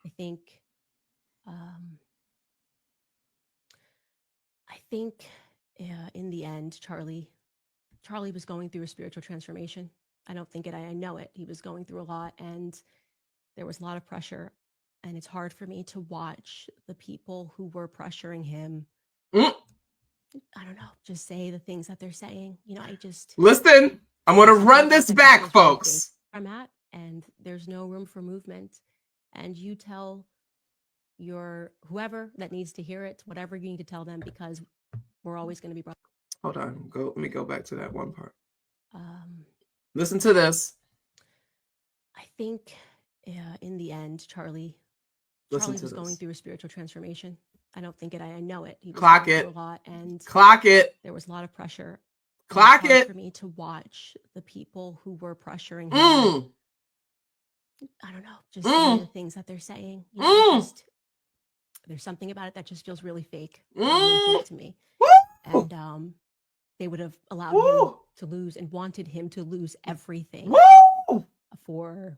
And I think, in the end, Charlie was going through a spiritual transformation. I don't think it, I know it. He was going through a lot, and there was a lot of pressure. And it's hard for me to watch the people who were pressuring him, I don't know, just say the things that they're saying. You know, I just... Listen, I'm going to run this back, folks. I'm at, and there's no room for movement. And you tell your whoever that needs to hear it, whatever you need to tell them, because we're always going to be brought. Hold on. Let me go back to that one part. Listen to this. I think in the end, Charlie was going through a spiritual transformation. I don't think it, I know it. He was Clock going it. through a lot, and Clock it. there was a lot of pressure. Clock it. it. For me to watch the people who were pressuring him. I don't know, just say the things that they're saying. You know, just, there's something about it that just feels really fake, really fake to me. And they would have allowed him to lose and wanted him to lose everything for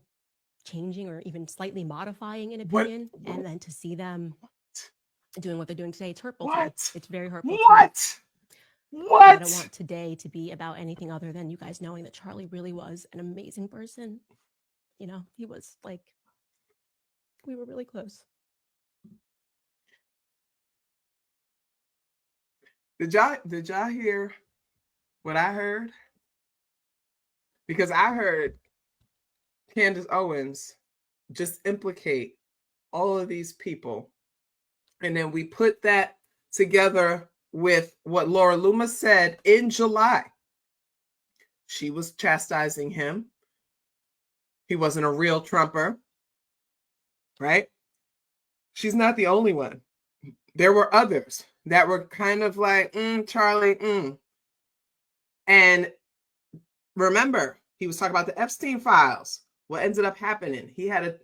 changing or even slightly modifying an opinion, and then to see them doing what they're doing today, it's hurtful. It's very hurtful. I don't want today to be about anything other than you guys knowing that Charlie really was an amazing person. You know, he was like, we were really close. Did y'all hear what I heard? Because I heard Candace Owens just implicate all of these people. And then we put that together with what Laura Loomis said in July. She was chastising him. He wasn't a real Trumper, right? She's not the only one. There were others that were kind of like, Charlie, And remember, he was talking about the Epstein files. What ended up happening? He had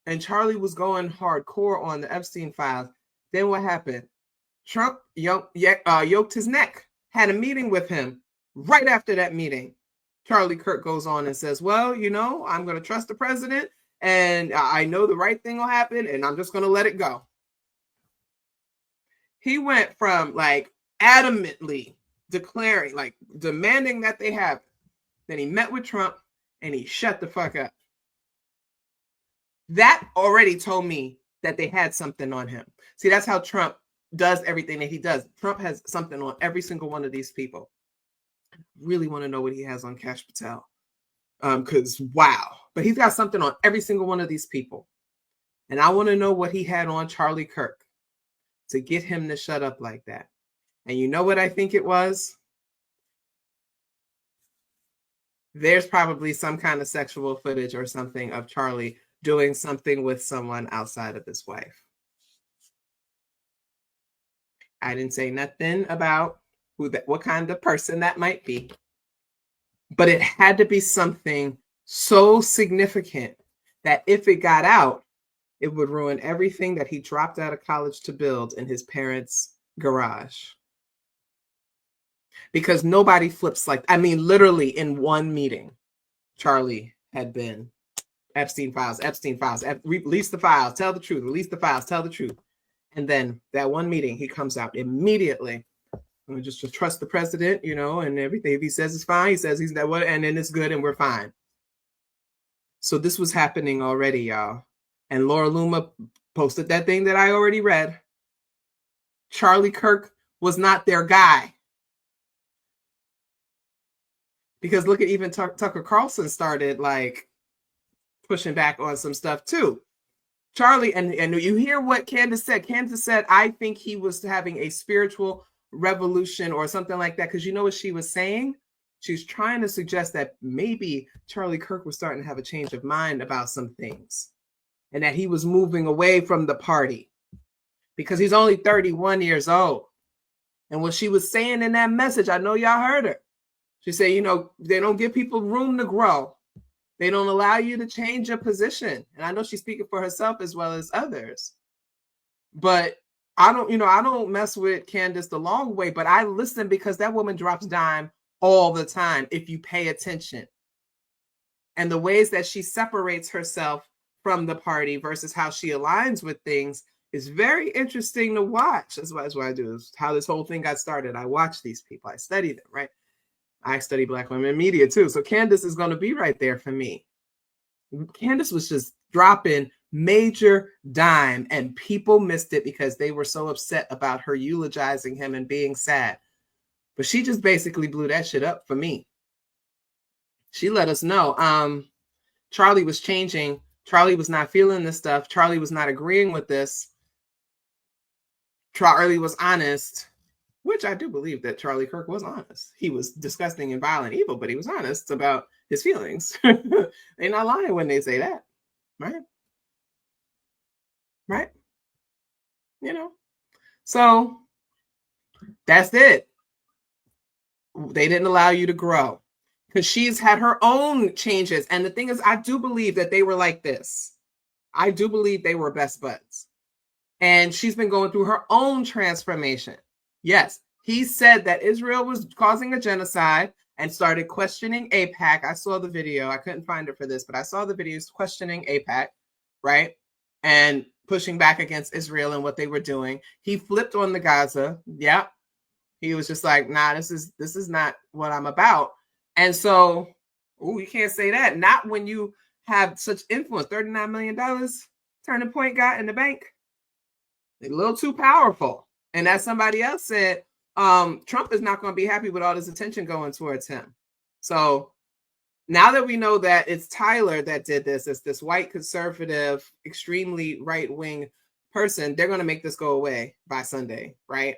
and Charlie was going hardcore on the Epstein files. Then what happened? Trump yoked his neck, had a meeting with him. Right after that meeting, Charlie Kirk goes on and says, well, you know, I'm going to trust the president, and I know the right thing will happen, and I'm just going to let it go. He went from like adamantly declaring, like demanding that they have it. Then he met with Trump and he shut the fuck up. That already told me that they had something on him. See, that's how Trump does everything that he does. Trump has something on every single one of these people. I really want to know what he has on Kash Patel. Because wow. But he's got something on every single one of these people. And I want to know what he had on Charlie Kirk to get him to shut up like that. And you know what I think it was? There's probably some kind of sexual footage or something of Charlie doing something with someone outside of his wife. I didn't say nothing about what kind of person that might be, but it had to be something so significant that if it got out, it would ruin everything that he dropped out of college to build in his parents' garage. Because nobody flips like, literally in one meeting, Charlie had been Epstein files, release the files, tell the truth, release the files, tell the truth. And then that one meeting, he comes out immediately. We just trust the president, you know, and everything. If he says it's fine, he says he's that what, and then it's good and we're fine. So this was happening already, y'all. And Laura Loomis posted that thing that I already read. Charlie Kirk was not their guy. Because look at even Tucker Carlson started like pushing back on some stuff too. Charlie, and you hear what Candace said. Candace said, I think he was having a spiritual revolution or something like that. Because you know what she was saying? She's trying to suggest that maybe Charlie Kirk was starting to have a change of mind about some things. And that he was moving away from the party. Because he's only 31 years old. And what she was saying in that message, I know y'all heard her. She said, you know, they don't give people room to grow. They don't allow you to change your position. And I know she's speaking for herself as well as others. But I don't mess with Candace the long way, but I listen because that woman drops dime all the time if you pay attention. And the ways that she separates herself from the party versus how she aligns with things is very interesting to watch. That's what I do, is how this whole thing got started. I watch these people, I study them, right? I study Black women in media too. So Candace is going to be right there for me. Candace was just dropping major dime, and people missed it because they were so upset about her eulogizing him and being sad. But she just basically blew that shit up for me. She let us know Charlie was changing. Charlie was not feeling this stuff. Charlie was not agreeing with this. Charlie was honest, which I do believe that Charlie Kirk was honest. He was disgusting and violent, evil, but he was honest about his feelings. They're not lying when they say that, right? Right? You know? So that's it. They didn't allow you to grow because she's had her own changes. And the thing is, I do believe that they were like this. I do believe they were best buds. And she's been going through her own transformation. Yes, he said that Israel was causing a genocide and started questioning AIPAC. I saw the video. I couldn't find it for this, but I saw the videos questioning AIPAC, right? And pushing back against Israel and what they were doing. He flipped on the Gaza. Yeah. He was just like, nah, this is not what I'm about. And so, you can't say that. Not when you have such influence. $39 million Turning Point got in the bank. A little too powerful. And as somebody else said, Trump is not going to be happy with all this attention going towards him. So now that we know that it's Tyler that did this, it's this white conservative, extremely right-wing person, they're going to make this go away by Sunday, right?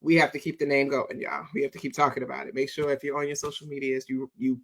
We have to keep the name going, y'all. We have to keep talking about it. Make sure if you're on your social medias, you post